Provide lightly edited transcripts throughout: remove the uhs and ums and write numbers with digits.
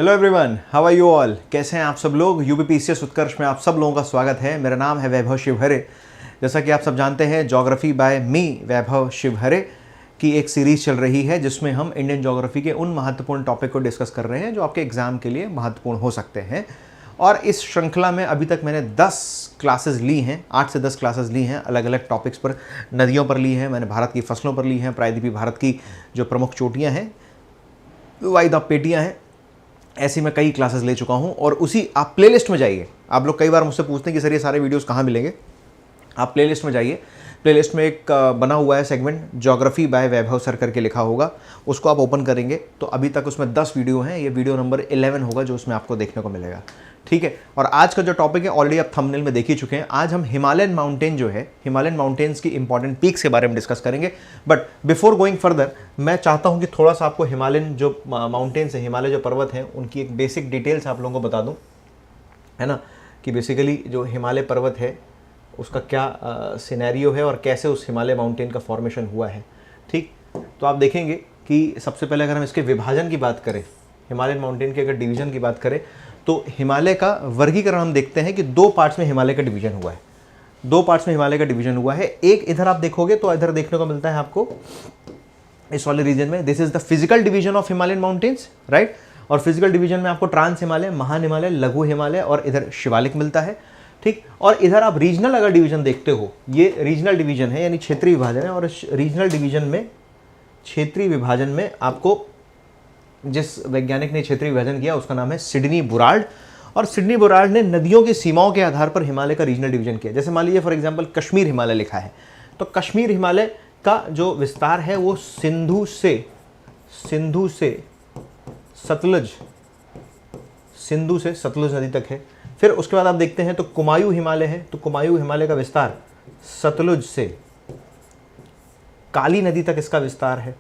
Hello everyone, how are you all. कैसे हैं आप सब लोग। यूपीपीसीएस उत्कर्ष में आप सब लोगों का स्वागत है। मेरा नाम है वैभव शिवहरे। जैसा कि आप सब जानते हैं, ज्योग्राफी बाय मी वैभव शिवहरे की एक सीरीज़ चल रही है जिसमें हम इंडियन ज्योग्राफी के उन महत्वपूर्ण टॉपिक को डिस्कस कर रहे हैं जो आपके एग्जाम के लिए महत्वपूर्ण हो सकते हैं। और इस श्रृंखला में अभी तक मैंने 10 क्लासेस ली हैं, 8 से 10 क्लासेस ली हैं अलग अलग टॉपिक्स पर। नदियों पर ली हैं मैंने, भारत की फसलों पर ली हैं, प्रायद्वीपीय भारत की जो प्रमुख चोटियाँ हैं, वाइद पेटियाँ हैं, ऐसी मैं कई क्लासेस ले चुका हूं। और उसी आप प्लेलिस्ट में जाइए। आप लोग कई बार मुझसे पूछते हैं कि सर ये सारे वीडियोस कहाँ मिलेंगे। आप प्लेलिस्ट में जाइए। प्लेलिस्ट में एक बना हुआ है सेगमेंट, ज्योग्राफी बाय वैभव सर करके लिखा होगा। उसको आप ओपन करेंगे तो अभी तक उसमें 10 वीडियो हैं। ये वीडियो नंबर 11 होगा जो उसमें आपको देखने को मिलेगा। ठीक है। और आज का जो टॉपिक है ऑलरेडी आप थंबनेल में देख ही चुके हैं। आज हम हिमालयन माउंटेन जो है, हिमालयन माउंटेन्स की इंपॉर्टेंट पीक्स के बारे में डिस्कस करेंगे। बट बिफोर गोइंग फर्दर, मैं चाहता हूं कि थोड़ा सा आपको हिमालयन जो माउंटेन्स है, हिमालय जो पर्वत हैं, उनकी एक बेसिक डिटेल्स आप लोगों को बता दूं, है ना, कि बेसिकली जो हिमालय पर्वत है उसका क्या सिनेरियो है और कैसे उस हिमालय माउंटेन का फॉर्मेशन हुआ है। ठीक। तो आप देखेंगे कि सबसे पहले अगर हम इसके विभाजन की बात करें, हिमालयन माउंटेन के अगर डिवीजन की बात करें, तो हिमालय का वर्गीकरण हम देखते हैं कि 2 पार्ट्स में हिमालय का डिवीजन हुआ है। 2 पार्ट्स में हिमालय का डिवीजन हुआ है। एक इधर आप देखोगे तो इधर देखने को मिलता है आपको इस वाले रीजन में, this is the physical division of Himalayan mountains, right. और फिजिकल डिवीजन में आपको ट्रांस हिमालय, महान हिमालय, लघु हिमालय और इधर शिवालिक मिलता है। ठीक। और इधर आप रीजनल अगर डिवीजन देखते हो, ये रीजनल डिवीजन है यानी क्षेत्रीय विभाजन है। और रीजनल डिवीजन में, क्षेत्रीय विभाजन में आपको जिस वैज्ञानिक ने क्षेत्रीय विभाजन किया उसका नाम है सिडनी बुरार्ड। और सिडनी बुरार्ड ने नदियों की सीमाओं के आधार पर हिमालय का रीजनल डिवीजन किया। जैसे मान लीजिए फॉर एग्जांपल कश्मीर हिमालय लिखा है, तो कश्मीर हिमालय का जो विस्तार है वो सिंधु से सतलुज नदी तक है। फिर उसके बाद आप देखते हैं तो कुमायूं हिमालय है, तो कुमायूं हिमालय का विस्तार सतलुज से काली नदी तक इसका विस्तार है।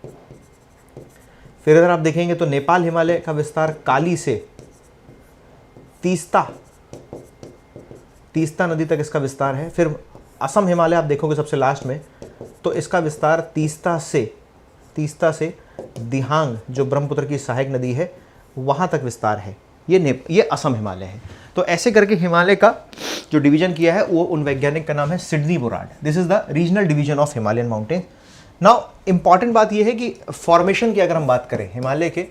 फिर अगर आप देखेंगे तो नेपाल हिमालय का विस्तार काली से तीस्ता नदी तक इसका विस्तार है। फिर असम हिमालय आप देखोगे सबसे लास्ट में, तो इसका विस्तार तीस्ता से दिहांग जो ब्रह्मपुत्र की सहायक नदी है वहां तक विस्तार है। ये असम हिमालय है। तो ऐसे करके हिमालय का जो डिवीजन किया है वो उन वैज्ञानिक का नाम है Sidney Burrard. This is the regional division of Himalayan mountain. Now important बात यह है कि फॉर्मेशन की अगर हम बात करें, हिमालय के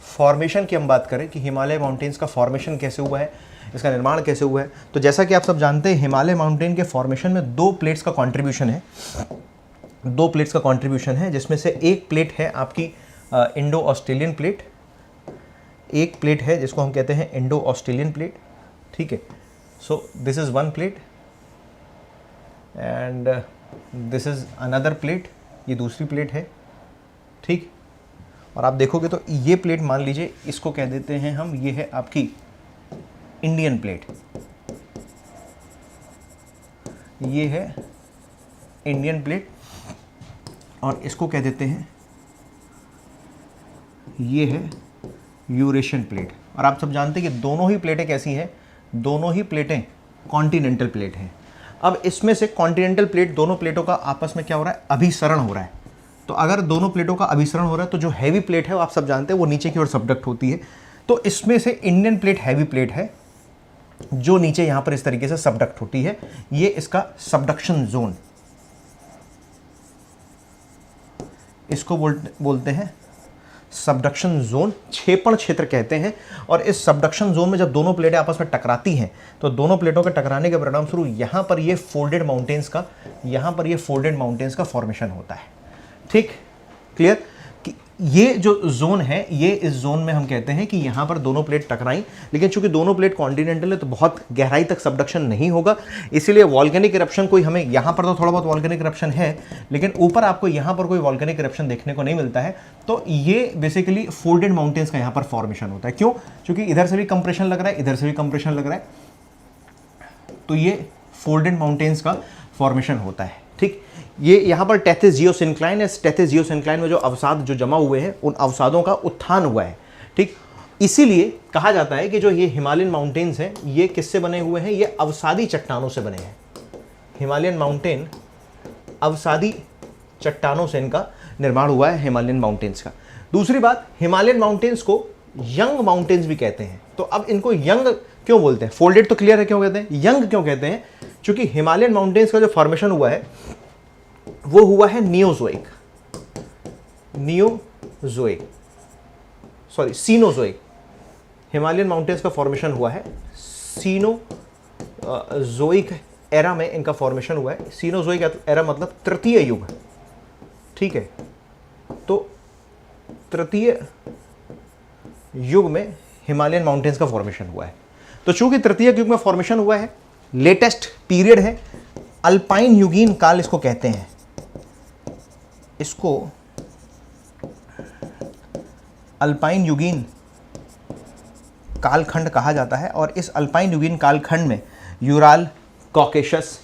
फॉर्मेशन की हम बात करें कि हिमालय माउंटेन्स का फॉर्मेशन कैसे हुआ है, इसका निर्माण कैसे हुआ है, तो जैसा कि आप सब जानते हैं हिमालय माउंटेन के फॉर्मेशन में 2 प्लेट्स का कंट्रीब्यूशन है। 2 प्लेट्स का कंट्रीब्यूशन है, जिसमें से एक प्लेट है आपकी इंडो ऑस्ट्रेलियन प्लेट। एक प्लेट है जिसको हम कहते हैं इंडो ऑस्ट्रेलियन प्लेट। ठीक है। So this is one plate and this is another plate, ये दूसरी प्लेट है। ठीक। और आप देखोगे तो ये प्लेट मान लीजिए इसको कह देते हैं हम, ये है आपकी इंडियन प्लेट, ये है इंडियन प्लेट। और इसको कह देते हैं, ये है यूरेशियन प्लेट। और आप सब जानते हैं कि दोनों ही प्लेटें कैसी हैं, दोनों ही प्लेटें कॉन्टिनेंटल प्लेट हैं। अब इसमें से कॉन्टिनेंटल प्लेट, दोनों प्लेटों का आपस में क्या हो रहा है, अभिसरण हो रहा है। तो अगर दोनों प्लेटों का अभिसरण हो रहा है तो जो हैवी प्लेट है वो आप सब जानते हैं वो नीचे की ओर सबडक्ट होती है। तो इसमें से इंडियन प्लेट हैवी प्लेट है जो नीचे यहां पर इस तरीके से सबडक्ट होती है। ये इसका सबडक्शन जोन, इसको बोलते हैं सबडक्शन जोन, क्षेपण क्षेत्र कहते हैं। और इस सबडक्शन जोन में जब दोनों प्लेटें आपस में टकराती हैं तो दोनों प्लेटों के टकराने के परिणाम स्वरूप यहां पर ये फोल्डेड माउंटेन्स का फॉर्मेशन होता है। ठीक। क्लियर कि ये जो जोन है, ये इस जोन में हम कहते हैं कि यहां पर दोनों प्लेट टकराई, लेकिन चूंकि दोनों प्लेट कॉन्टिनेंटल है तो बहुत गहराई तक सबडक्शन नहीं होगा, इसीलिए वॉल्केनिक इरप्शन कोई हमें यहां पर तो थोड़ा बहुत वॉल्केनिक इरप्शन है, लेकिन ऊपर आपको यहां पर कोई वॉल्केनिक इरप्शन देखने को नहीं मिलता है। तो ये बेसिकली फोल्डेड माउंटेन्स का यहां पर फॉर्मेशन होता है। क्यों? क्योंकि इधर से भी कंप्रेशन लग रहा है, इधर से भी कंप्रेशन लग रहा है, तो ये फोल्डेड माउंटेन्स का फॉर्मेशन होता है। ठीक। ये यहाँ पर टेथिस जियोसिंक्लाइन है। टेथिस जियोसिंक्लाइन में जो अवसाद जो जमा हुए हैं उन अवसादों का उत्थान हुआ है। ठीक। इसीलिए कहा जाता है कि जो ये हिमालयन माउंटेन्स हैं ये किससे बने हुए हैं, ये अवसादी चट्टानों से बने हैं। हिमालयन माउंटेन अवसादी चट्टानों से इनका निर्माण हुआ है, हिमालयन माउंटेन्स का। दूसरी बात, हिमालयन माउंटेन्स को यंग माउंटेन्स भी कहते हैं। तो अब इनको यंग क्यों बोलते हैं? फोल्डेड तो क्लियर है क्यों कहते हैं, यंग क्यों कहते हैं? क्योंकि हिमालयन माउंटेन्स का जो फॉर्मेशन हुआ है वो हुआ है नियोजोइक, सीनोजोइक। हिमालयन माउंटेन्स का फॉर्मेशन हुआ है सीनोजोइक एरा में, इनका फॉर्मेशन हुआ है। सीनोजोइक एरा मतलब तृतीय युग, ठीक है। तो तृतीय युग में हिमालयन माउंटेन्स का फॉर्मेशन हुआ है। तो चूंकि तृतीय युग में फॉर्मेशन हुआ है, लेटेस्ट पीरियड है, अल्पाइन युगीन काल इसको कहते हैं। इसको अल्पाइन युगीन कालखंड कहा जाता है। और इस अल्पाइन युगीन कालखंड में यूराल, कॉकेशस,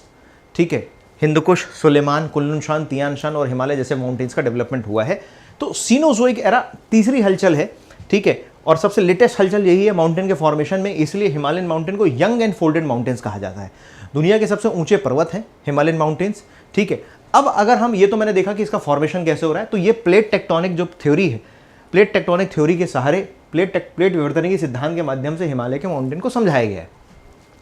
ठीक है, हिंदकुश, सुलेमान, कुल्लू शान, तियान शान और हिमालय जैसे माउंटेन्स का डेवलपमेंट हुआ है। तो सीनोजोइक एरा तीसरी हलचल है, ठीक है, और सबसे लेटेस्ट हलचल यही है माउंटेन के फॉर्मेशन में। इसलिए हिमालयन माउंटेन को यंग एंड फोल्डेड माउंटेन्स कहा जाता है। दुनिया के सबसे ऊंचे पर्वत हैं हिमालयन माउंटेन्स, ठीक है। अब अगर हम ये, तो मैंने देखा कि इसका फॉर्मेशन कैसे हो रहा है, तो ये प्लेट टेक्टोनिक जो थ्योरी है, प्लेट टेक्टोनिक थ्योरी के सहारे प्लेट विवर्तनिकी सिद्धांत के माध्यम से हिमालय के माउंटेन को समझाया गया है।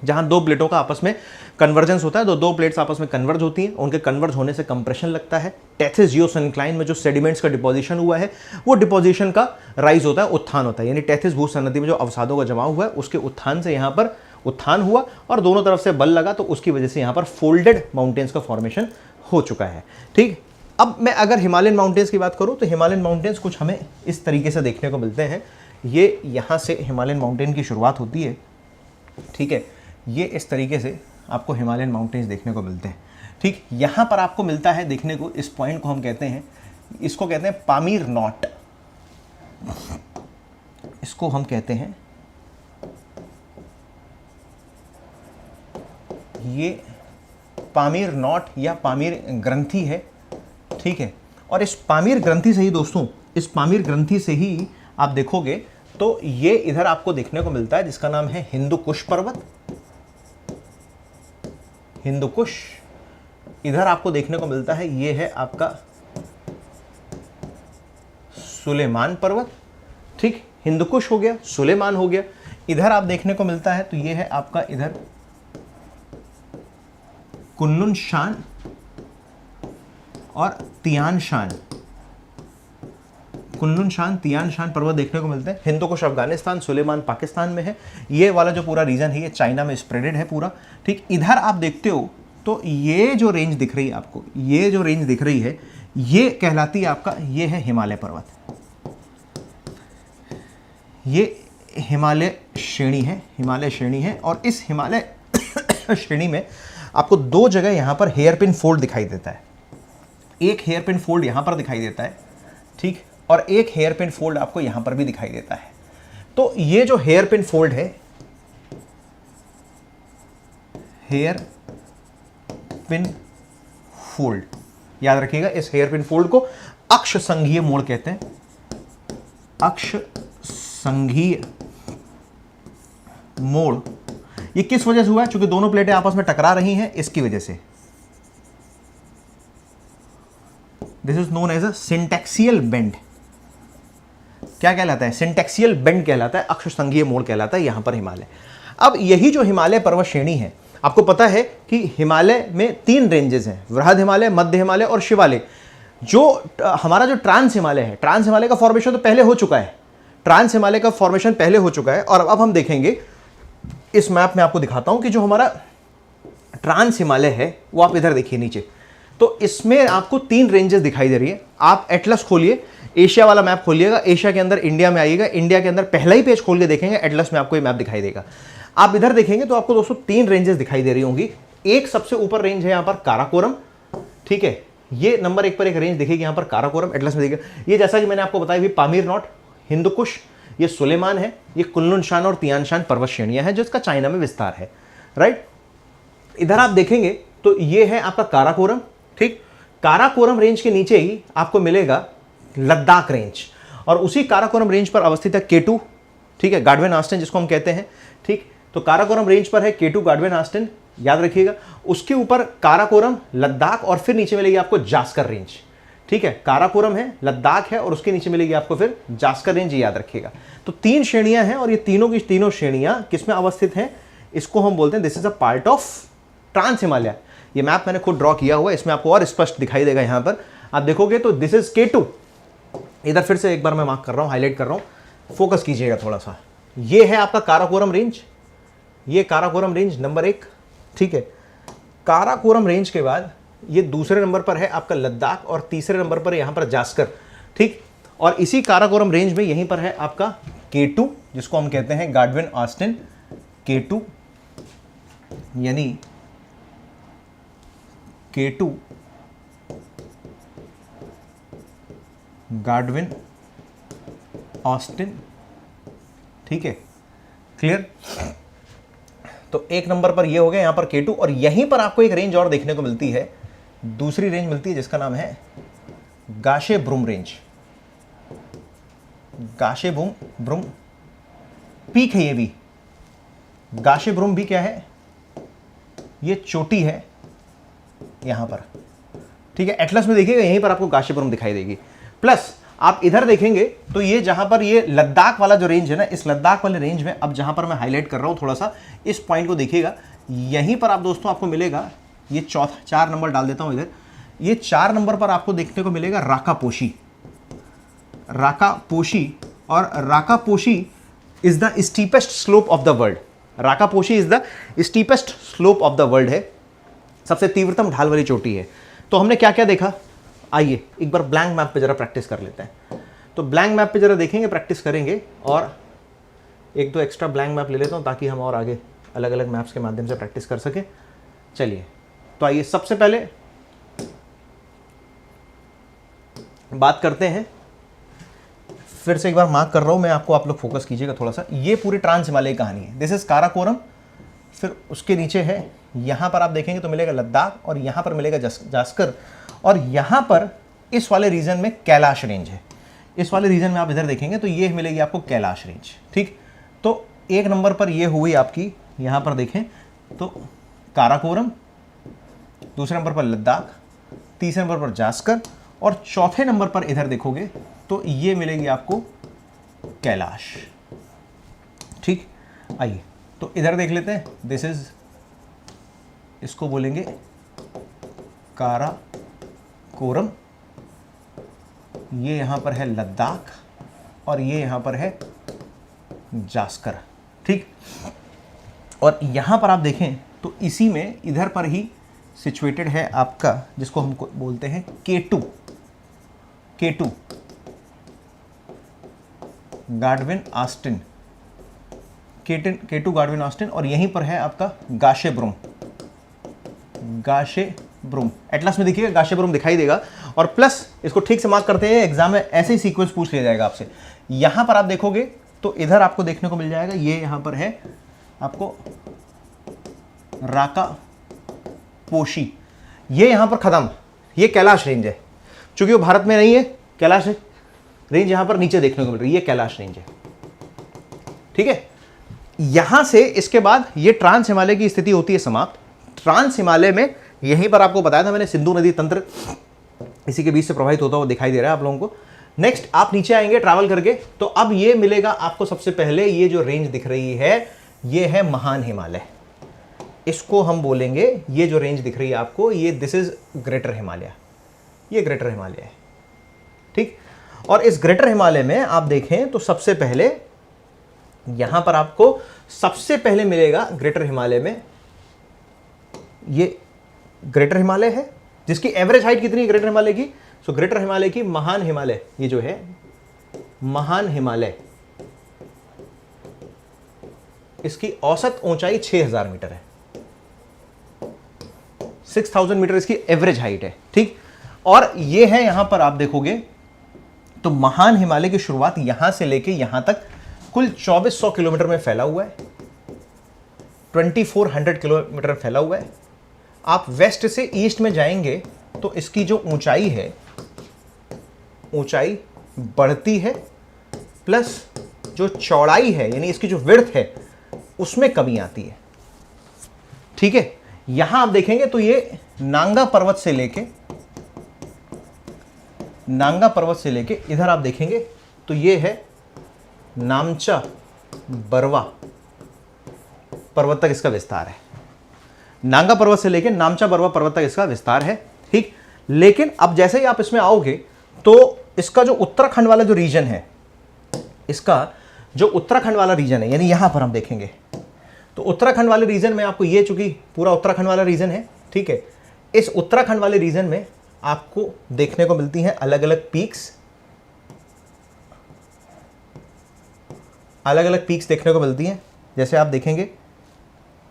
जहां दो प्लेटों का आपस में कन्वर्जेंस होता है, दो प्लेट्स आपस में कन्वर्ज होती हैं, उनके कन्वर्ज होने से कंप्रेशन लगता है। टेथिस जियोसिंक्लाइन में जो सेडिमेंट्स का डिपोजिशन हुआ है, वो डिपोजिशन का राइज होता है, उत्थान होता है। यानी टेथिस भूसन्नति में जो अवसादों का जमाव हुआ है, उसके उत्थान से यहाँ पर उत्थान हुआ और दोनों तरफ से बल लगा, तो उसकी वजह से यहाँ पर फोल्डेड माउंटेन्स का फॉर्मेशन हो चुका है, ठीक। अब मैं अगर हिमालयन माउंटेन्स की बात करूँ तो हिमालयन माउंटेन्स कुछ हमें इस तरीके से देखने को मिलते हैं। ये यहाँ से हिमालयन माउंटेन की शुरुआत होती है, ठीक है। ये इस तरीके से आपको हिमालयन माउंटेन्स देखने को मिलते हैं, ठीक। यहाँ पर आपको मिलता है देखने को, इस पॉइंट को हम कहते हैं, इसको कहते हैं पामीर नॉट, इसको हम कहते हैं, ये पामीर नॉट या पामीर ग्रंथि है, ठीक है। और इस पामीर ग्रंथि से ही दोस्तों, इस पामीर ग्रंथि से ही आप देखोगे तो ये इधर आपको देखने को मिलता है जिसका नाम है हिंदुकुश पर्वत, हिंदुकुश। इधर आपको देखने को मिलता है, ये है आपका सुलेमान पर्वत, ठीक। हिंदुकुश हो गया, सुलेमान हो गया। इधर आप देखने को मिलता है तो ये है आपका इधर कुन्लुन शान और तियान शान, कुन्लुन शान, तियान शान पर्वत देखने को मिलते हैं। हिंदुकुश अफगानिस्तान, सुलेमान पाकिस्तान में है। ये वाला जो पूरा रीजन है ये चाइना में स्प्रेडेड है पूरा, ठीक। इधर आप देखते हो तो ये जो रेंज दिख रही है आपको, ये जो रेंज दिख रही है, ये कहलाती है आपका, ये है हिमालय पर्वत, ये हिमालय श्रेणी है, हिमालय श्रेणी है। और इस हिमालय श्रेणी में आपको दो जगह यहां पर हेयरपिन फोल्ड दिखाई देता है। एक हेयरपिन फोल्ड यहां पर दिखाई देता है, ठीक, और एक हेयरपिन फोल्ड आपको यहां पर भी दिखाई देता है। तो ये जो हेयरपिन फोल्ड है, हेयर पिन फोल्ड, याद रखिएगा, इस हेयरपिन फोल्ड को अक्ष संघीय मोड़ कहते हैं, अक्ष संघीय मोड़। ये किस वजह से हुआ है? क्योंकि दोनों प्लेटें आपस में टकरा रही हैं, इसकी वजह से। This is known as a syntaxial bend. क्या कहलाता है? सिंटैक्सियल बेंड कहलाता है, अक्ष संघीय मोड़ कहलाता है यहां पर हिमालय। अब यही जो हिमालय पर्वत श्रेणी है, आपको पता है कि हिमालय में 3 रेंजेस हैं, वृहद हिमालय, मध्य हिमालय और शिवालय। जो हमारा जो ट्रांस हिमालय है, ट्रांस हिमालय का फॉर्मेशन तो पहले हो चुका है, ट्रांस हिमालय का फॉर्मेशन पहले हो चुका है। और अब हम देखेंगे, इस मैप में आपको दिखाता हूं कि जो हमारा ट्रांस हिमालय है वो आप इधर देखिए नीचे, तो इसमें आपको 3 रेंजेस दिखाई दे रही है। आप एटलस खोलिए, एशिया वाला मैप खोलिएगा, एशिया के अंदर इंडिया में आइएगा, इंडिया के अंदर पहला ही पेज खोल के देखेंगे, एटलस में आपको ये मैप दिखाई देगा। आप इधर देखेंगे तो आपको दोस्तों 3 रेंजेस दिखाई दे रही होंगी। एक सबसे ऊपर रेंज है यहाँ पर काराकोरम, ठीक है, ये नंबर 1 पर एक रेंज दिखेगी यहाँ पर काराकोरम, एटलस में देखिएगा। ये जैसा कि मैंने आपको बताया भी पामीर नॉट, हिंदुकुश, ये सुलेमान है, ये कुल्लुन शान और तियान शान पर्वत श्रेणियां हैं जिसका चाइना में विस्तार है, राइट। इधर आप देखेंगे तो ये है आपका काराकोरम, ठीक। काराकोरम रेंज के नीचे ही आपको मिलेगा लद्दाख रेंज, और उसी काराकोरम रेंज पर अवस्थित है K2, ठीक है, गार्डवेन आस्टेन जिसको हम कहते हैं, ठीक। तो काराकोरम रेंज पर है K2 गार्डवेन आस्टेन, याद रखिएगा। उसके ऊपर काराकोरम, लद्दाख और फिर नीचे मिलेगी आपको जास्कर रेंज, ठीक है, काराकोरम है, लद्दाख है और उसके नीचे मिलेगी आपको फिर जास्कर रेंज, याद रखिएगा। तो 3 श्रेणियां हैं और ये तीनों की तीनों श्रेणियां किसमें अवस्थित हैं, इसको हम बोलते हैं this is a part of trans Himalaya. ये मैप मैंने खुद ड्रॉ किया हुआ है, इसमें आपको और स्पष्ट दिखाई देगा। यहां पर आप देखोगे तो दिस इज K2। इधर फिर से एक बार मैं मार्क कर रहा हूं, हाईलाइट कर रहा हूं, फोकस कीजिएगा थोड़ा सा। ये है आपका काराकोरम रेंज, ये काराकोरम रेंज नंबर 1, ठीक है। काराकोरम रेंज के बाद ये दूसरे नंबर पर है आपका लद्दाख और तीसरे नंबर पर यहां पर जास्कर, ठीक। और इसी काराकोरम रेंज में यहीं पर है आपका K2 जिसको हम कहते हैं गाडविन ऑस्टिन K2, यानी K2 गाडविन ऑस्टिन, ठीक है, क्लियर। तो 1 नंबर पर ये हो गया यहां पर K2 और यहीं पर आपको एक रेंज और देखने को मिलती है, दूसरी रेंज मिलती है जिसका नाम है गाशे ब्रुम रेंज। गाशे ब्रुम पीक है ये भी। गाशे ब्रुम भी क्या है, ये चोटी है यहां पर, ठीक है। एटलस में देखिएगा यहीं पर आपको गाशे ब्रुम दिखाई देगी। प्लस आप इधर देखेंगे तो ये जहां पर ये लद्दाख वाला जो रेंज है ना, इस लद्दाख वाले रेंज में अब जहां पर मैं हाईलाइट कर रहा हूं थोड़ा सा, इस पॉइंट को देखिएगा, यहीं पर आप दोस्तों आपको मिलेगा ये 4 नंबर डाल देता हूं इधर, ये 4 नंबर पर आपको देखने को मिलेगा राकापोशी। राकापोशी, और Rakaposhi is the steepest slope of the world. Rakaposhi is the steepest slope of the world है, सबसे तीव्रतम ढाल वाली चोटी है। तो हमने क्या क्या देखा, आइए एक बार ब्लैंक मैप पे जरा प्रैक्टिस कर लेते हैं। तो ब्लैंक मैप पे जरा देखेंगे, प्रैक्टिस करेंगे, और 1-2 एक्स्ट्रा ब्लैंक मैप ले लेता हूं ताकि हम और आगे अलग अलग मैप्स के माध्यम से प्रैक्टिस कर सकें। चलिए, तो आइए सबसे पहले बात करते हैं, फिर से एक बार मार्क कर रहा हूं मैं आपको, आप लोग फोकस कीजिएगा थोड़ा सा। ये पूरी ट्रांस हिमालय की कहानी है, दिस इज काराकोरम, फिर उसके नीचे है, यहां पर आप देखेंगे तो मिलेगा लद्दाख और यहां पर मिलेगा जास्कर, और यहां पर इस वाले रीजन में कैलाश रेंज है। इस वाले रीजन में आप इधर देखेंगे तो ये मिलेगी आपको कैलाश रेंज, ठीक। तो 1 नंबर पर ये हुई आपकी, यहां पर देखें तो काराकोरम, दूसरे नंबर पर लद्दाख, तीसरे नंबर पर जास्कर, और चौथे नंबर पर इधर देखोगे तो ये मिलेगी आपको कैलाश, ठीक। आइए तो इधर देख लेते हैं, दिस इज, इसको बोलेंगे काराकोरम, ये यहां पर है लद्दाख और ये यहां पर है जास्कर, ठीक। और यहां पर आप देखें तो इसी में इधर पर ही सिचुएटेड है आपका, जिसको हम बोलते हैं K2 गाडविन ऑस्टिन, K2 गाडविन ऑस्टिन, और यहीं पर है आपका गाशे ब्रुम। एटलस में देखिएगा गाशे ब्रुम दिखाई देगा। और प्लस इसको ठीक से मार्क करते हैं, एग्जाम में ऐसे ही सीक्वेंस पूछ लिया जाएगा आपसे। यहां पर आप देखोगे तो इधर आपको देखने को मिल जाएगा, ये यहां पर है आपको राकापोशी, ये यहां पर खत्म, ये कैलाश रेंज है। चूंकि वो भारत में नहीं है, कैलाश रेंज यहां पर नीचे देखने को मिल रही है, ये कैलाश रेंज है, ठीक है। यहां से इसके बाद ये ट्रांस हिमालय की स्थिति होती है समाप्त। ट्रांस हिमालय में यहीं पर आपको बताया था मैंने, सिंधु नदी तंत्र इसी के बीच से प्रभावित होता हुआ दिखाई दे रहा है आप लोगों को। नेक्स्ट आप नीचे आएंगे ट्रैवल करके, तो अब ये मिलेगा आपको सबसे पहले, ये जो रेंज दिख रही है ये है महान हिमालय, इसको हम बोलेंगे, ये जो रेंज दिख रही है आपको, ये दिस इज ग्रेटर हिमालय, ये ग्रेटर हिमालय है, ठीक। और इस ग्रेटर हिमालय में आप देखें तो सबसे पहले यहां पर आपको सबसे पहले मिलेगा ग्रेटर हिमालय में, ये ग्रेटर हिमालय है, जिसकी एवरेज हाइट कितनी है ग्रेटर हिमालय की, सो ग्रेटर हिमालय की महान हिमालय, ये जो है महान हिमालय, इसकी औसत ऊंचाई 6000 मीटर है, 6000 मीटर इसकी एवरेज हाइट है, ठीक। और ये है यहां पर आप देखोगे तो महान हिमालय की शुरुआत यहां से लेके यहां तक कुल 2400 किलोमीटर में फैला हुआ है, 2400 किलोमीटर फैला हुआ है। आप वेस्ट से ईस्ट में जाएंगे तो इसकी जो ऊंचाई है, ऊंचाई बढ़ती है, प्लस जो चौड़ाई है यानी इसकी जो विड्थ है उसमें कमी आती है, ठीक है। यहां आप देखेंगे तो ये नांगा पर्वत से लेके नांगा पर्वत से लेके इधर आप देखेंगे तो ये है नामचा बरवा पर्वत तक इसका विस्तार है। नांगा पर्वत से लेके नामचा बरवा पर्वत तक इसका विस्तार है, ठीक। लेकिन अब जैसे ही आप इसमें आओगे तो इसका जो उत्तराखंड वाला जो रीजन है, इसका जो उत्तराखंड वाला रीजन है, यानी यहां पर हम देखेंगे तो उत्तराखंड वाले रीजन में आपको ये, चूंकि पूरा उत्तराखंड वाला रीजन है, ठीक है, इस उत्तराखंड वाले रीजन में आपको देखने को मिलती हैं अलग अलग पीक्स, अलग अलग पीक्स देखने को मिलती हैं। जैसे आप देखेंगे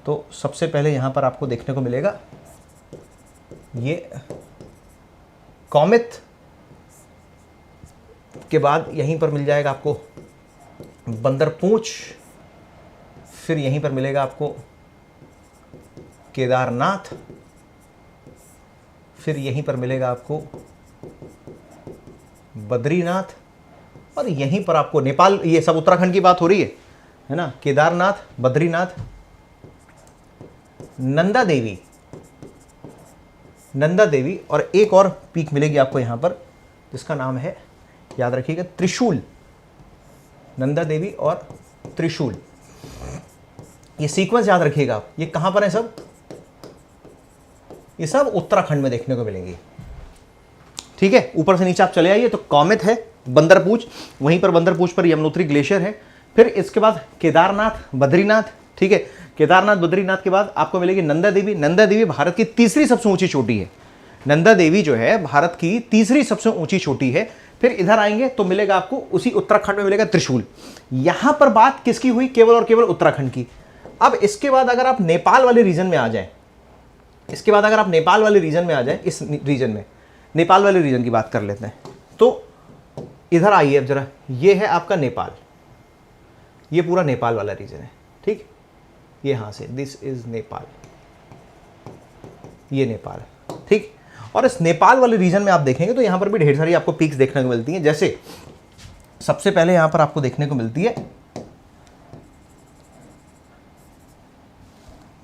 तो सबसे पहले यहां पर आपको देखने को मिलेगा ये कॉमित, के बाद यहीं पर मिल जाएगा आपको बंदरपूंछ, फिर यहीं पर मिलेगा आपको केदारनाथ, फिर यहीं पर मिलेगा आपको बद्रीनाथ, और यहीं पर आपको नेपाल, ये सब उत्तराखंड की बात हो रही है ना, केदारनाथ, बद्रीनाथ, नंदा देवी, नंदा देवी, और एक और पीक मिलेगी आपको यहां पर जिसका नाम है, याद रखिएगा, त्रिशूल। नंदा देवी और त्रिशूल, ये सीक्वेंस याद रखिएगा आप। ये कहां पर है सब? ये सब उत्तराखंड में देखने को मिलेंगी, ठीक है। ऊपर से नीचे आप चले आइए तो कॉमित है, बंदरपूंछ, वहीं पर बंदरपूंछ पर यमुनोत्री ग्लेशियर है, फिर इसके बाद केदारनाथ, बद्रीनाथ, ठीक है। केदारनाथ बद्रीनाथ के बाद आपको मिलेगी नंदा देवी। नंदा देवी भारत की तीसरी सबसे ऊंची चोटी है। नंदा देवी जो है भारत की तीसरी सबसे ऊंची चोटी है। फिर इधर आएंगे तो मिलेगा आपको उसी उत्तराखंड में मिलेगा त्रिशूल। यहां पर बात किसकी हुई? केवल और केवल उत्तराखंड की। अब इसके बाद अगर आप नेपाल वाले रीजन में आ जाएं, इसके बाद अगर आप नेपाल वाले रीजन में आ जाएं, इस रीजन में नेपाल वाले रीजन की बात कर लेते हैं, तो इधर आइए अब जरा, ये है आपका नेपाल, ये पूरा नेपाल वाला रीजन है, ठीक। ये यहां से, दिस इज नेपाल, ये नेपाल, ठीक। और इस नेपाल वाले रीजन में आप देखेंगे तो यहां पर भी ढेर सारी आपको पीक्स देखने को मिलती हैं। जैसे सबसे पहले यहां पर आपको देखने को मिलती है,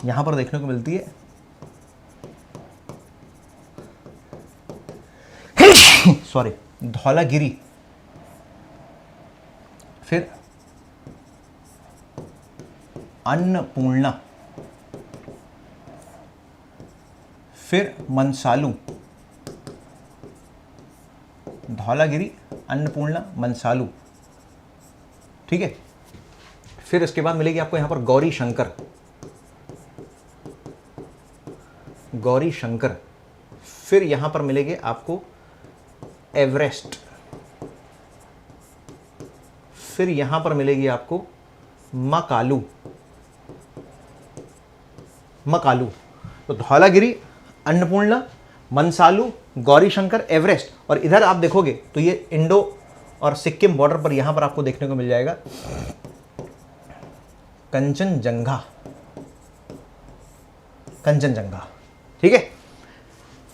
यहां पर देखने को मिलती है सॉरी, धौलागिरी, फिर अन्नपूर्णा, फिर मनसालू, धौलागिरी, अन्नपूर्णा, मनसालू, ठीक है। फिर इसके बाद मिलेगी आपको यहां पर गौरी शंकर, गौरी शंकर, फिर यहां पर मिलेंगे आपको एवरेस्ट, फिर यहां पर मिलेगी आपको मकालू, मकालू। तो धौलागिरी, अन्नपूर्णा, मनसालू, गौरी शंकर, एवरेस्ट, और इधर आप देखोगे तो ये इंडो और सिक्किम बॉर्डर पर यहां पर आपको देखने को मिल जाएगा कंचनजंगा, कंचनजंगा, ठीक है।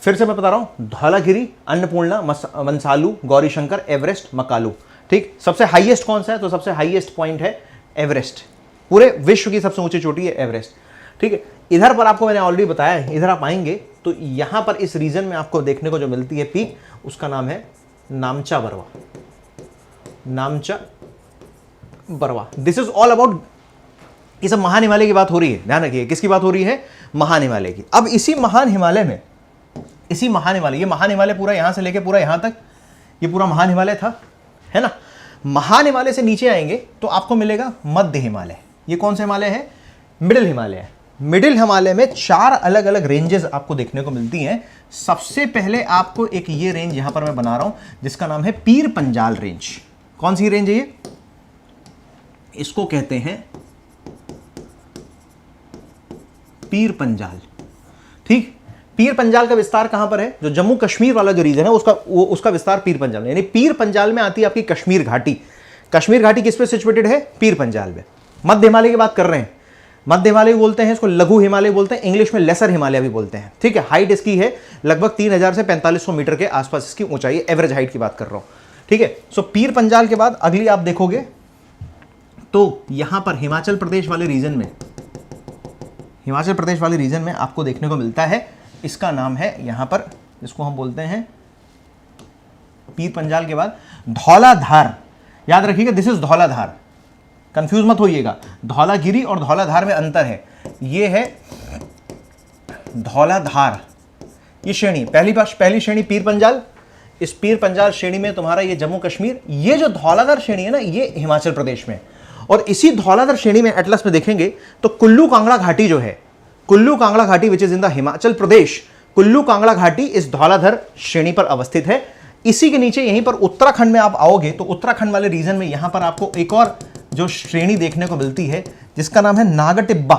फिर से मैं बता रहा हूं, धौलागिरी, अन्नपूर्णा, मनसालू, गौरी शंकर, एवरेस्ट, मकालू, ठीक। सबसे हाईएस्ट कौन सा है? तो सबसे हाईएस्ट पॉइंट है एवरेस्ट, पूरे विश्व की सबसे ऊंची चोटी है एवरेस्ट, ठीक है। इधर पर आपको मैंने ऑलरेडी बताया है, इधर आप आएंगे तो यहां पर इस रीजन में आपको देखने को जो मिलती है पीक, उसका नाम है नामचा Barwa, नामचा Barwa. This is all about, ये सब महान हिमालय की बात हो रही है, ध्यान रखिए। किसकी बात हो रही है? महान हिमालय की। अब इसी महान हिमालय में, इसी महान हिमालय, ये महान हिमालय पूरा यहां से लेके पूरा यहां तक, ये पूरा महान हिमालय था, है ना। महान हिमालय से नीचे आएंगे तो आपको मिलेगा मध्य हिमालय। ये कौन सा हिमालय है? मिडिल हिमालय है। मिडिल हिमालय में 4 अलग अलग रेंजेस आपको देखने को मिलती हैं। सबसे पहले आपको एक ये रेंज यहां पर मैं बना रहा हूं जिसका नाम है पीर पंजाल रेंज। कौन सी रेंज है ये? इसको कहते हैं पीर पंजाल, ठीक। पीर पंजाल का विस्तार कहां पर है? जो जम्मू कश्मीर वाला जो रीजन है उसका विस्तार पीर पंजाल में, यानी पीर पंजाल में आती है आपकी कश्मीर घाटी। कश्मीर घाटी किस पे सिचुएटेड है? पीर पंजाल में। मध्य हिमालय की बात कर रहे हैं, मध्य हिमालय भी बोलते हैं इसको, लघु हिमालय बोलते हैं, इंग्लिश में लेसर हिमालय भी बोलते हैं, ठीक है। हाइट इसकी है लगभग 3000 से 4500 मीटर के आसपास इसकी ऊंचाई, एवरेज हाइट की बात कर रहा हूं, ठीक है। सो पीर पंजाल के बाद अगली आप देखोगे तो यहां पर हिमाचल प्रदेश वाले रीजन में, हिमाचल प्रदेश वाले रीजन में आपको देखने को मिलता है, इसका नाम है यहां पर, जिसको हम बोलते हैं पीर पंजाल के बाद धौलाधार, याद रखिएगा दिस इज धौलाधार, कंफ्यूज मत होइएगा, धौलागिरी और धौलाधार में अंतर है। ये है धौलाधार, ये श्रेणी पहली श्रेणी पीर पंजाल, इस पीर पंजाल श्रेणी में तुम्हारा ये जम्मू कश्मीर, ये जो धौलाधार श्रेणी है ना ये हिमाचल प्रदेश में। और इसी धौलाधार श्रेणी में एटलस में देखेंगे तो कुल्लू कांगड़ा घाटी जो है, कुल्लू कांगड़ा घाटी which is in the Himachal Pradesh, Kullu Kangra घाटी इस धौलाधार श्रेणी पर अवस्थित है। इसी के नीचे यहीं पर उत्तराखंड में आप आओगे तो उत्तराखंड वाले रीजन में यहां पर आपको एक और जो श्रेणी देखने को मिलती है जिसका नाम है नाग टिब्बा,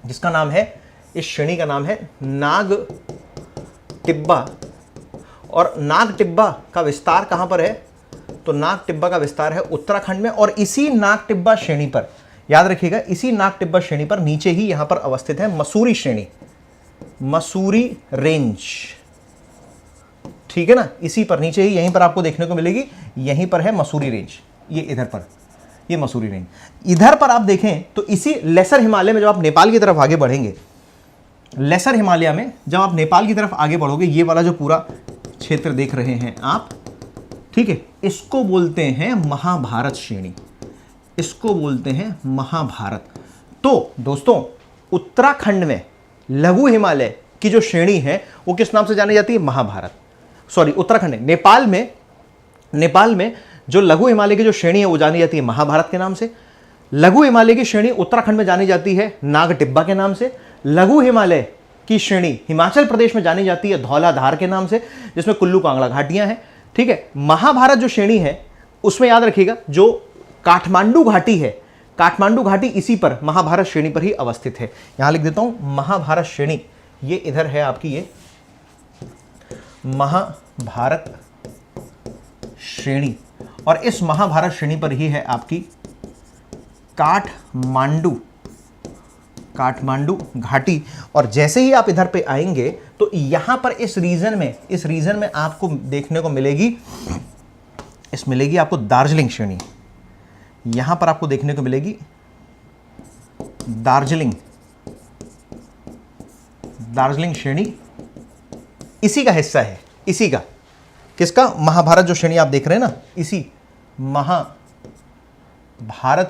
जिसका नाम है, इस श्रेणी का नाम है नाग टिब्बा। और नाग टिब्बा का विस्तार कहां पर है, तो नाग टिब्बा का विस्तार है उत्तराखंड में। और इसी नाग टिब्बा श्रेणी पर, याद रखिएगा इसी नाग टिब्बा श्रेणी पर नीचे ही यहां पर अवस्थित है मसूरी श्रेणी, मसूरी रेंज, ठीक है ना, इसी पर नीचे ही यहीं पर आपको देखने को मिलेगी, यहीं पर है मसूरी रेंज, ये इधर पर, ये मसूरी रेंज। इधर पर आप देखें तो इसी लेसर हिमालय में जब आप नेपाल की तरफ आगे बढ़ेंगे, लेसर हिमालय में जब आप नेपाल की तरफ आगे बढ़ोगे, ये वाला जो पूरा क्षेत्र देख रहे हैं आप, ठीक है, इसको बोलते हैं महाभारत श्रेणी, इसको बोलते हैं महाभारत। तो दोस्तों उत्तराखंड में लघु हिमालय की जो श्रेणी है वो किस नाम से जानी जाती है, महाभारत। सॉरी उत्तराखंड है, नेपाल में जो लघु हिमालय की जो श्रेणी है वो जानी जाती है महाभारत के नाम से। लघु हिमालय की श्रेणी उत्तराखंड में जानी जाती है नाग टिब्बा के नाम से। लघु हिमालय की श्रेणी हिमाचल प्रदेश में जानी जाती है धौलाधार के नाम से, जिसमें कुल्लू कांगड़ा घाटियां हैं, ठीक है। महाभारत जो श्रेणी है उसमें याद रखिएगा जो काठमांडू घाटी है, काठमांडू घाटी इसी पर महाभारत श्रेणी पर ही अवस्थित है। यहां लिख देता हूं महाभारत श्रेणी, ये इधर है आपकी, ये महाभारत श्रेणी। और इस महाभारत श्रेणी पर ही है आपकी काठमांडू घाटी। और जैसे ही आप इधर पे आएंगे तो यहां पर इस रीजन में आपको देखने को मिलेगी, मिलेगी आपको दार्जिलिंग श्रेणी, यहां पर आपको देखने को मिलेगी दार्जिलिंग श्रेणी, इसी का हिस्सा है, इसी का, किसका, महाभारत जो श्रेणी आप देख रहे हैं ना, इसी महाभारत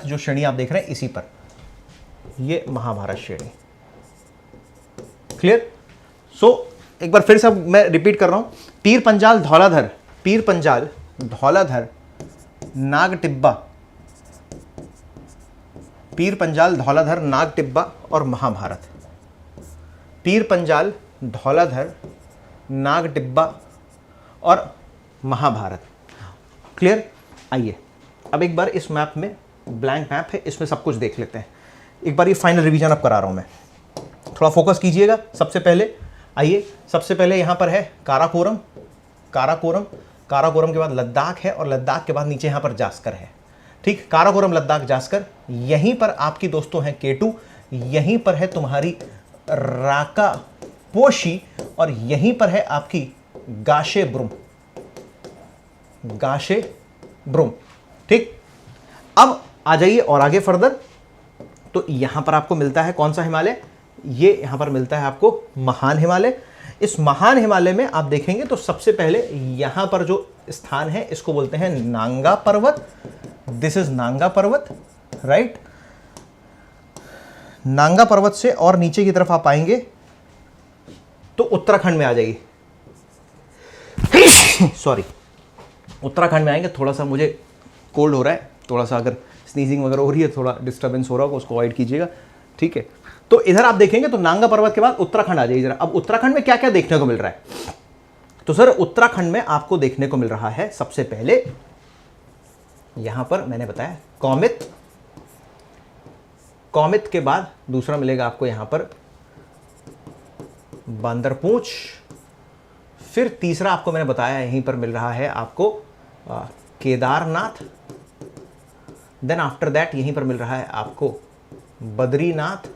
जो श्रेणी आप देख रहे हैं इसी पर, ये महाभारत श्रेणी, क्लियर। सो एक बार फिर से मैं रिपीट कर रहा हूं, पीर पंजाल धौलाधर नाग टिब्बा, पीर पंजाल धौलाधर नाग टिब्बा और महाभारत, पीर पंजाल धौलाधर नाग टिब्बा और महाभारत, क्लियर। आइए अब एक बार इस मैप में, ब्लैंक मैप है, इसमें सब कुछ देख लेते हैं एक बार। ये फाइनल रिवीजन अब करा रहा हूं मैं, थोड़ा फोकस कीजिएगा। सबसे पहले आइए, सबसे पहले यहां पर है काराकोरम के बाद लद्दाख है, और लद्दाख के बाद नीचे यहां पर जास्कर है, ठीक। काराकोरम, लद्दाख, जास्कर, यहीं पर आपकी दोस्तों है केटू, यहीं पर है तुम्हारी राका पोशी, और यहीं पर है आपकी गाशे ब्रुम, ठीक। अब आ जाइए और आगे फर्दर, तो यहां पर आपको मिलता है कौन सा हिमालय, ये यहां पर मिलता है आपको महान हिमालय। इस महान हिमालय में आप देखेंगे तो सबसे पहले यहां पर जो स्थान है इसको बोलते हैं नांगा पर्वत, दिस इज नांगा पर्वत, राइट। नांगा पर्वत से और नीचे की तरफ आप आएंगे तो उत्तराखंड में आ जाइए, सॉरी, उत्तराखंड में आएंगे, थोड़ा सा मुझे कोल्ड हो रहा है, थोड़ा सा अगर स्नीजिंग वगैरह हो रही है, थोड़ा डिस्टर्बेंस हो रहा होगा, उसको अवॉइड कीजिएगा, ठीक है। तो इधर आप देखेंगे तो नांगा पर्वत के बाद उत्तराखंड आ जाइए जरा। अब उत्तराखंड में क्या क्या देखने को मिल रहा है, तो सर उत्तराखंड में आपको देखने को मिल रहा है सबसे पहले यहां पर मैंने बताया कौमित के बाद दूसरा मिलेगा आपको यहां पर बांदरपूंछ, फिर तीसरा आपको मैंने बताया यहीं पर मिल रहा है आपको केदारनाथ, देन आफ्टर दैट यहीं पर मिल रहा है आपको बद्रीनाथ,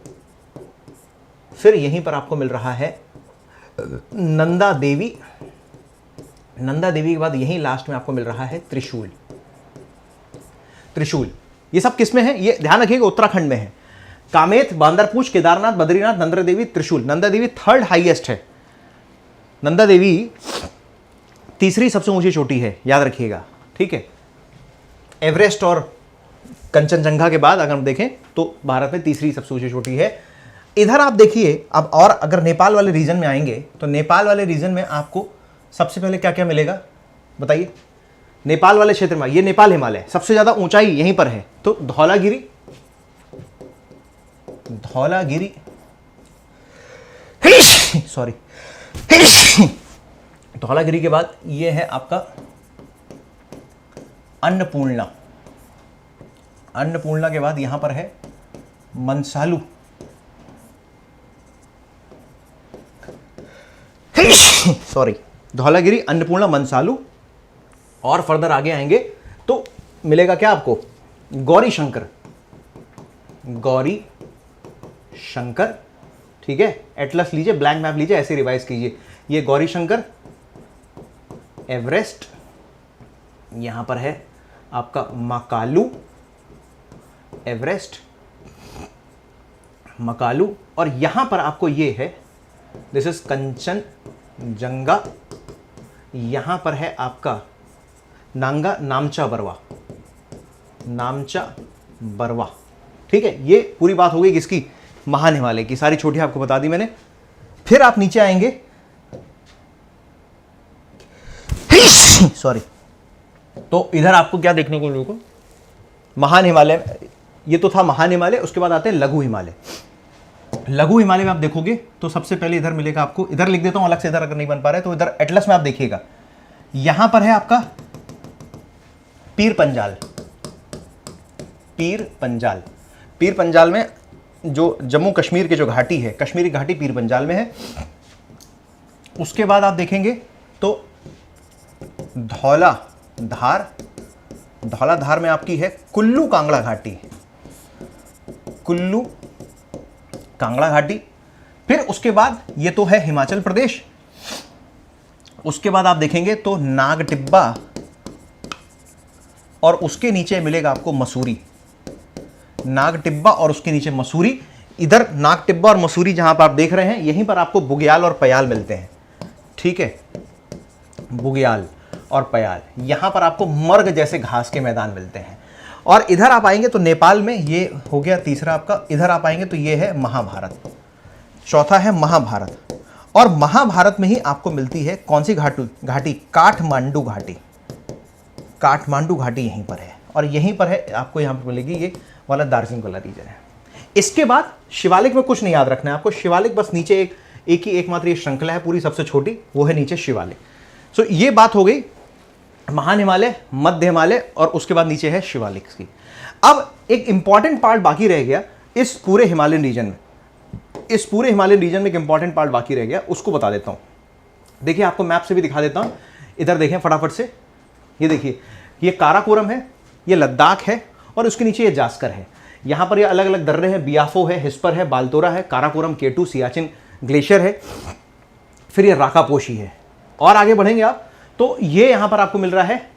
फिर यहीं पर आपको मिल रहा है नंदा देवी के बाद यहीं लास्ट में आपको मिल रहा है त्रिशूल। ये सब किस में है, ये ध्यान रखिएगा उत्तराखंड में है। कामेत, बांदरपूंछ, केदारनाथ, बद्रीनाथ, नंदा देवी, त्रिशूल। नंदा देवी थर्ड हाईएस्ट है, नंदा देवी तीसरी सबसे ऊंची चोटी है, याद रखिएगा, ठीक है। एवरेस्ट और कंचनजंगा के बाद अगर हम देखें तो भारत में तीसरी सबसे ऊंची चोटी है। इधर आप देखिए अब, और अगर नेपाल वाले रीजन में आएंगे तो नेपाल वाले रीजन में आपको सबसे पहले क्या क्या मिलेगा बताइए। नेपाल वाले क्षेत्र में, ये नेपाल हिमालय, सबसे ज्यादा ऊंचाई यहीं पर है, तो धौलागिरी, धौलागिरी सॉरी धौलागिरी के बाद ये है आपका अन्नपूर्णा, अन्नपूर्णा के बाद यहां पर है मंसालू, सॉरी धौलागिरी, अन्नपूर्णा, मंसालू, और फर्दर आगे आएंगे तो मिलेगा क्या आपको, गौरी शंकर, गौरी शंकर, ठीक है। एटलस लीजिए, ब्लैंक मैप लीजिए, ऐसे रिवाइज कीजिए। ये गौरी शंकर, एवरेस्ट, यहां पर है आपका मकालू, एवरेस्ट, मकालू, और यहां पर आपको ये है, दिस इज कंचनजंगा, यहां पर है आपका नांगा नामचा बरवा, नामचा बरवा, ठीक है। ये पूरी बात हो गई किसकी, महान हिमालय की, सारी छोटी आपको बता दी मैंने। फिर आप नीचे आएंगे, सॉरी, तो इधर आपको क्या देखने को मिलेगा, महान हिमालय, ये तो था महान हिमालय, उसके बाद आते हैं लघु हिमालय। लघु हिमालय में आप देखोगे तो सबसे पहले इधर मिलेगा आपको, इधर लिख देता हूं अलग से, इधर अगर नहीं बन पा रहा है तो इधर एटलस में आप देखिएगा, यहां पर है आपका पीर पंजाल, पीर पंजाल, पीर पंजाल में जो जम्मू कश्मीर के जो घाटी है, कश्मीरी घाटी पीर पंजाल में है। उसके बाद आप देखेंगे तो धौला धार, धौला धार में आपकी है कुल्लू कांगड़ा घाटी, कुल्लू कांगड़ा घाटी। फिर उसके बाद ये तो है हिमाचल प्रदेश, उसके बाद आप देखेंगे तो नाग टिब्बा, और उसके नीचे मिलेगा आपको मसूरी, नाग टिब्बा और उसके नीचे मसूरी। इधर नाग टिब्बा और मसूरी जहां पर आप देख रहे हैं, यहीं पर आपको बुग्याल और पयाल मिलते हैं, ठीक है, बुग्याल और पयाल। यहां पर आपको मर्ग जैसे घास के मैदान मिलते हैं। और इधर आप आएंगे तो नेपाल में ये हो गया तीसरा आपका, इधर आप आएंगे तो ये है महाभारत, चौथा है महाभारत। और महाभारत में ही आपको मिलती है कौन सी घाटी, काठमांडू घाटी, काठमांडू घाटी यहीं पर है, और यहीं पर है आपको, यहां पर मिलेगी ये वाला दार्जिलिंग वाला रीजन है। इसके बाद शिवालिक में कुछ नहीं याद रखना है आपको, शिवालिक बस नीचे एक ही एकमात्र ये श्रृंखला है पूरी सबसे छोटी, वो है नीचे शिवालिक। सो ये बात हो गई महान हिमालय, मध्य हिमालय, और उसके बाद नीचे है शिवालिक की। अब एक इंपॉर्टेंट पार्ट बाकी रह गया इस पूरे हिमालयन रीजन में, इस पूरे हिमालयन रीजन में एक इंपॉर्टेंट पार्ट बाकी रह गया, उसको बता देता हूं। देखिए आपको मैप से भी दिखा देता हूं, इधर देखें फटाफट से, ये देखिए ये काराकोरम है, ये लद्दाख है, और उसके नीचे ये जास्कर है। यहां पर ये अलग अलग दर्रे हैं, बियाफो है, हिस्पर है, बालतोरा है, काराकोरम, केटू, सियाचिन ग्लेशियर है, फिर ये राकापोशी है। और आगे बढ़ेंगे आप तो ये यहां पर आपको मिल रहा है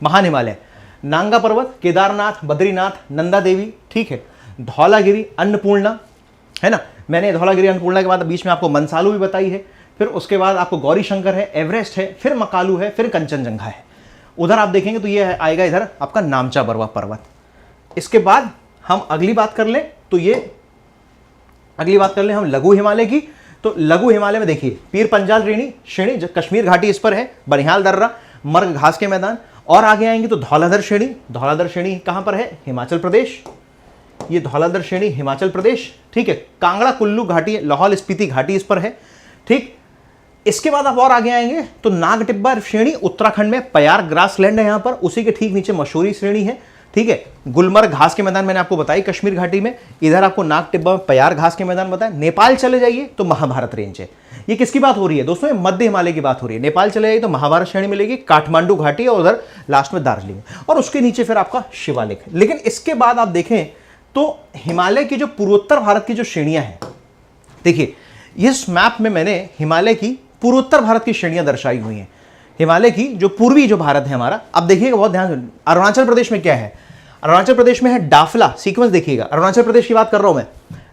महान हिमालय, नांगा पर्वत, केदारनाथ, बद्रीनाथ, नंदा देवी, ठीक है, धौलागिरी, अन्नपूर्णा, है ना। मैंने धौलागिरी अन्नपूर्णा के बाद बीच में आपको मंसालू भी बताई है, फिर उसके बाद आपको गौरी शंकर है, एवरेस्ट है, फिर मकालू है, फिर कंचनजंगा है। उधर आप देखेंगे तो ये आएगा इधर आपका नामचा बरवा पर्वत। इसके बाद हम अगली बात कर लें तो ये अगली बात कर लें हम लघु हिमालय की, तो लघु हिमालय में देखिए पीर पंजाल श्रेणी, जो कश्मीर घाटी इस पर है, बनिहाल दर्रा, मर्ग घास के मैदान। और आगे आएंगे तो धौलाधर श्रेणी, धौलाधर श्रेणी कहां पर है, हिमाचल प्रदेश, ये धौलाधर श्रेणी हिमाचल प्रदेश, ठीक है। कांगड़ा कुल्लू घाटी, लाहौल स्पीति घाटी इस पर है, ठीक। इसके बाद आप और आगे आएंगे तो नाग टिब्बा श्रेणी उत्तराखंड में, पयार ग्रासलैंड है यहां पर, उसी के ठीक नीचे मसूरी श्रेणी है, ठीक है। गुलमर्ग घास के मैदान मैंने आपको बताई कश्मीर घाटी में, इधर आपको नाग टिब्बा में पयार घास के मैदान बताया। नेपाल चले जाइए तो महाभारत रेंज है। ये किसकी बात हो रही है दोस्तों, ये मध्य हिमालय की बात हो रही है। नेपाल चले जाइए तो महाभारत श्रेणी मिलेगी, काठमांडू घाटी, और उधर लास्ट में दार्जिलिंग, और उसके नीचे फिर आपका शिवालिक। लेकिन इसके बाद आप देखें तो हिमालय की जो पूर्वोत्तर भारत की जो श्रेणियां हैं, देखिए इस मैप में मैंने हिमालय की पूर्वोत्तर भारत की श्रेणियां दर्शाई हुई हैं। हिमालय की जो पूर्वी जो भारत है हमारा, अब देखिएगा बहुत ध्यान से, अरुणाचल प्रदेश में क्या है, अरुणाचल प्रदेश में है डाफला, सीक्वेंस देखिएगा, अरुणाचल प्रदेश की बात कर रहा हूं मैं,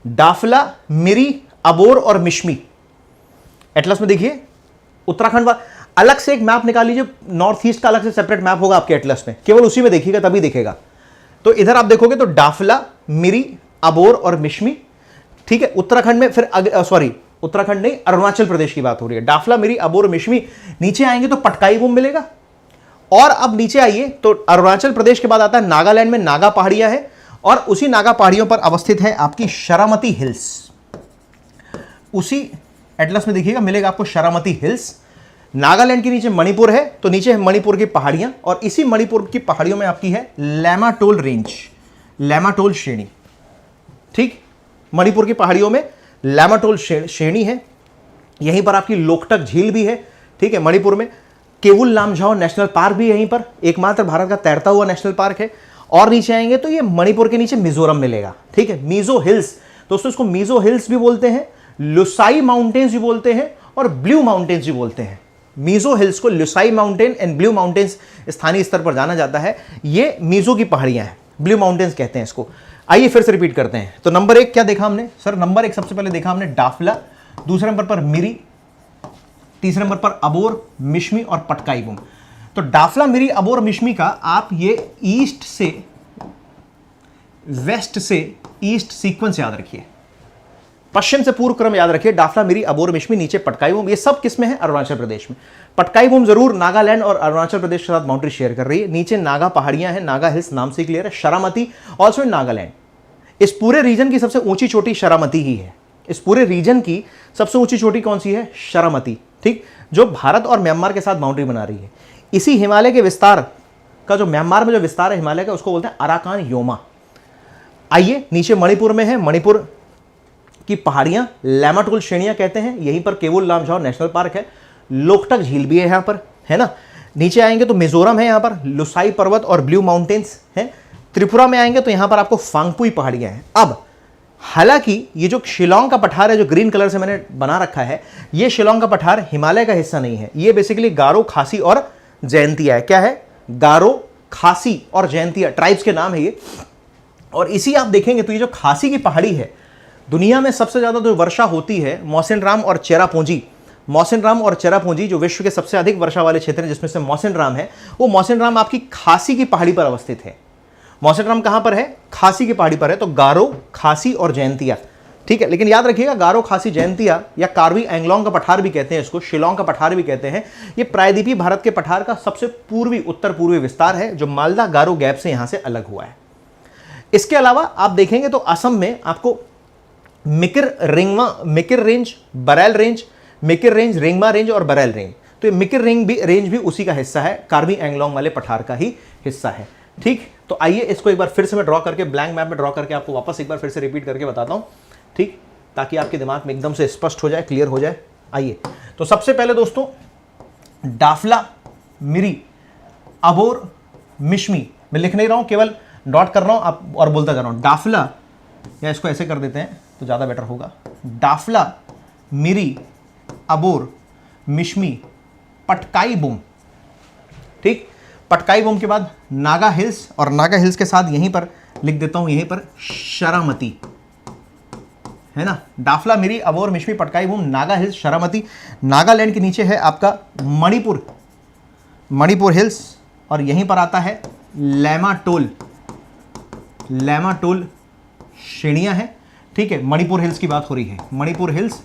डाफला, मिरी, अबोर और मिश्मी। एटलस में देखिए उत्तराखंड, अलग से एक मैप निकाल लीजिए, नॉर्थ ईस्ट का अलग से सेपरेट मैप होगा आपके एटलस में, केवल उसी में देखिएगा तभी दिखेगा। तो इधर आप देखोगे तो डाफला, मिरी, अबोर और मिश्मी, ठीक है। उत्तराखंड में फिर सॉरी उत्तराखंड नहीं, अरुणाचल प्रदेश की बात हो रही है। डाफला, मिरी, अबोर, मिश्मी। नीचे आएंगे तो पटकाई बूम मिलेगा। और अब नीचे आइए तो अरुणाचल प्रदेश के बाद आता है नागालैंड में नागा पहाड़ियां हैं, और उसी नागा पहाड़ियों पर अवस्थित है आपकी शरामती हिल्स। उसी एटलस में देखिएगा मिलेगा आपको शरामती हिल्स। नागालैंड के नीचे मणिपुर है, तो नीचे है मणिपुर की पहाड़ियां, और इसी मणिपुर की पहाड़ियों में आपकी है लैमाटोल रेंज, लैमाटोल श्रेणी, ठीक। मणिपुर की पहाड़ियों में लैमाटोल श्रेणी है। यहीं पर आपकी लोकटक झील भी है, ठीक है। मणिपुर में केवुल लामझाओ नेशनल पार्क भी यहीं पर, एकमात्र भारत का तैरता हुआ नेशनल पार्क है। और नीचे आएंगे तो ये मणिपुर के नीचे मिजोरम मिलेगा, ठीक है। मीजो हिल्स, दोस्तों इसको मीजो हिल्स भी बोलते हैं, लुसाई माउंटेन्स भी बोलते हैं, और ब्लू माउंटेन्स भी बोलते हैं। मीजो हिल्स को Lushai mountain and blue mountains स्थानीय स्तर पर जाना जाता है। ये मीजो की पहाड़ियां हैं, ब्लू माउंटेन्स कहते हैं इसको। आइए फिर से रिपीट करते हैं। तो नंबर 1 क्या देखा हमने सर? नंबर 1 सबसे पहले देखा हमने डाफला, दूसरे नंबर पर मिरी, तीसरे नंबर पर अबोर, मिश्मी और पटकाई बूम। तो डाफला, मिरी, अबोर, मिश्मी का आप ये ईस्ट से वेस्ट से ईस्ट सीक्वेंस याद रखिए, पश्चिम से पूर्व क्रम याद रखिए। डाफला, मिरी, अबोर, मिश्मी, नीचे पटकाई बूम। ये सब किस में है? अरुणाचल प्रदेश में। पटकाई बूम जरूर नागालैंड और अरुणाचल प्रदेश के साथ बाउंड्री शेयर कर रही है। नीचे नागा पहाड़ियां हैं, नागा हिल्स नाम से क्लियर है। शरामती ऑल्सो इन नागालैंड। इस पूरे रीजन की सबसे ऊंची चोटी शरामती ही है। इस पूरे रीजन की सबसे ऊंची चोटी कौन सी है? शरामती, ठीक, जो भारत और म्यांमार के साथ बाउंड्री बना रही है। इसी हिमालय के विस्तार का जो म्यांमार में जो विस्तार है हिमालय का, उसको बोलते हैं अराकान योमा। आइए नीचे मणिपुर में है, मणिपुर की पहाड़ियां लैमाटोल श्रेणियां कहते हैं। यहीं पर केवुल लामझाओ नेशनल पार्क है, लोकटक झील भी है यहां पर, है ना। नीचे आएंगे तो मिजोरम है, यहां पर लुसाई पर्वत और ब्लू माउंटेन्स हैं। त्रिपुरा में आएंगे तो यहां पर आपको फांगपुई पहाड़ियां हैं। अब हालांकि ये जो शिलोंग का पठार है, जो ग्रीन कलर से मैंने बना रखा है, ये शिलोंग का पठार हिमालय का हिस्सा नहीं है। ये बेसिकली गारो, खासी और जयंतिया है। क्या है? गारो, खासी और जयंतिया ट्राइब्स के नाम है ये। और इसी आप देखेंगे तो ये जो खासी की पहाड़ी है, दुनिया में सबसे ज्यादा जो वर्षा होती है मौसिनराम और चेरापूंजी, मौसिनराम और चेरापूंजी जो विश्व के सबसे अधिक वर्षा वाले क्षेत्र हैं, जिसमें से मौसिनराम है, वो मौसिनराम आपकी खासी की पहाड़ी पर अवस्थित है। मौसिनराम कहां पर है? खासी की पहाड़ी पर है। तो गारो, खासी और जयंतिया, ठीक है। लेकिन याद रखिएगा गारो, खासी, जयंतिया या कार्बी एंगलोंग का पठार भी कहते हैं इसको, शिलोंग का पठार भी कहते हैं। ये प्रायद्वीपीय भारत के पठार का सबसे पूर्वी, उत्तर पूर्वी विस्तार है, जो मालदा गारो गैप से यहां से अलग हुआ है। इसके अलावा आप देखेंगे तो असम में आपको Mikir range, Barail range, Mikir range, Rengma range और बरैल रेंज। तो ये मिकिर रेंज भी उसी का हिस्सा है, कार्बी एंगलोंग वाले पठार का ही हिस्सा है, ठीक। तो आइए इसको एक बार फिर से मैं ड्रॉ करके, ब्लैंक मैप में ड्रॉ करके आपको वापस एक बार फिर से रिपीट करके बताता हूं, ठीक, ताकि आपके दिमाग में एकदम से स्पष्ट हो जाए, क्लियर हो जाए। आइए तो सबसे पहले दोस्तों डाफला, मिरी, अबोर, मिश्मी, मैं लिख नहीं रहा हूं, केवल डॉट कर रहा हूं आप और बोलता जा रहा हूं। डाफला, या इसको ऐसे कर देते हैं तो ज़्यादा बेटर होगा। डाफला, मिरी, अबोर, मिश्मी, पटकाई बूम, ठीक। पटकाई बूम के बाद नागा हिल्स, और नागा हिल्स के साथ यहीं पर लिख देता हूं, यहीं पर शरामती, है ना। डाफला, मिरी, अबोर, मिश्मी, पटकाई बूम, नागा हिल्स, शरामती। नागालैंड के नीचे है आपका मणिपुर, मणिपुर हिल्स, और यहीं पर आता है लैमाटोल, लैमाटोल श्रेणियां हैं, ठीक है। मणिपुर हिल्स की बात हो रही है, मणिपुर हिल्स,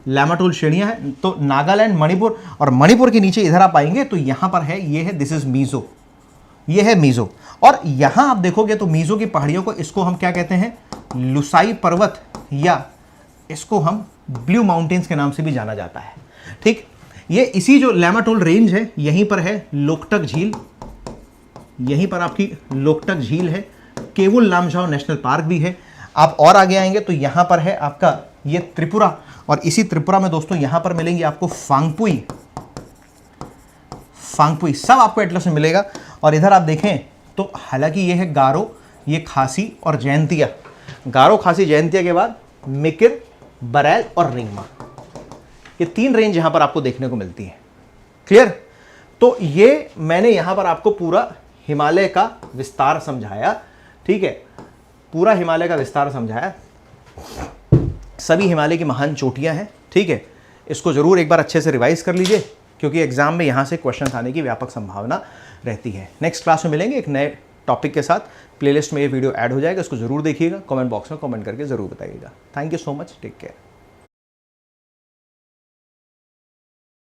लैमाटोल श्रेणियां हैं। तो नागालैंड, मणिपुर, और मणिपुर के नीचे इधर आप आएंगे तो यहां पर है, ये है, दिस इज मीजो, ये है मीजो। और यहां आप देखोगे तो मीजो की पहाड़ियों को, इसको हम क्या कहते हैं? लुसाई पर्वत, या इसको हम ब्लू माउंटेन्स के नाम से भी जाना जाता है, ठीक। ये इसी जो लैमाटोल रेंज है, यहीं पर है लोकटक झील, यहीं पर आपकी लोकटक झील है। केवुल लामझाओ नेशनल पार्क भी है। आप और आगे आएंगे तो यहां पर है आपका ये त्रिपुरा, और इसी त्रिपुरा में दोस्तों यहां पर मिलेंगे आपको फांगपुई, फांगपुई सब आपको एटलस में मिलेगा। और इधर आप देखें तो हालांकि ये है गारो, ये खासी और जयंतिया। गारो, खासी, जयंतिया के बाद मिकिर, बरैल और रिंगमा, ये 3 रेंज यहां पर आपको देखने को मिलती है, क्लियर। तो ये मैंने यहां पर आपको पूरा हिमालय का विस्तार समझाया, ठीक है, पूरा हिमालय का विस्तार समझाया। सभी हिमालय की महान चोटियां हैं, ठीक है। इसको जरूर एक बार अच्छे से रिवाइज कर लीजिए, क्योंकि एग्जाम में यहाँ से क्वेश्चन आने की व्यापक संभावना रहती है। नेक्स्ट क्लास में मिलेंगे एक नए टॉपिक के साथ। प्लेलिस्ट में ये वीडियो ऐड हो जाएगा, इसको जरूर देखिएगा, कमेंट बॉक्स में कमेंट करके ज़रूर बताइएगा। Thank you so much, take care.